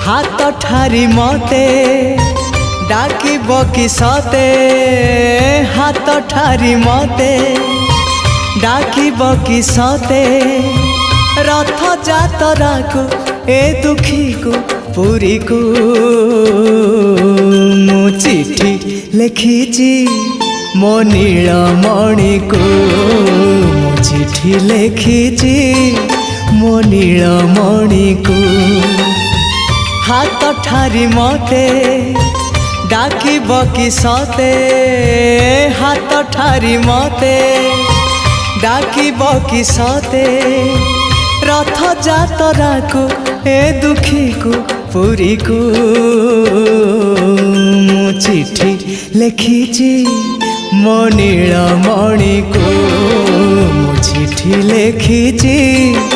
हाथ ठारी मते डाकिब कि सते हाथ ठारी मते डाकिब कि सते रथ जातरा को ए दुखी को पुरी को मु चिठी लिखिची मो नीलमणि को मु चिठी लिखिची मो नीलमणि को हाथ ठारी मते डाकिब कि सते हाथ ठारी मते डाकिब कि सते रथ जातरा को ए दुखी को पुरी को मु चिठी लिखिची मो नीलमणि को मु चिठी लिखिची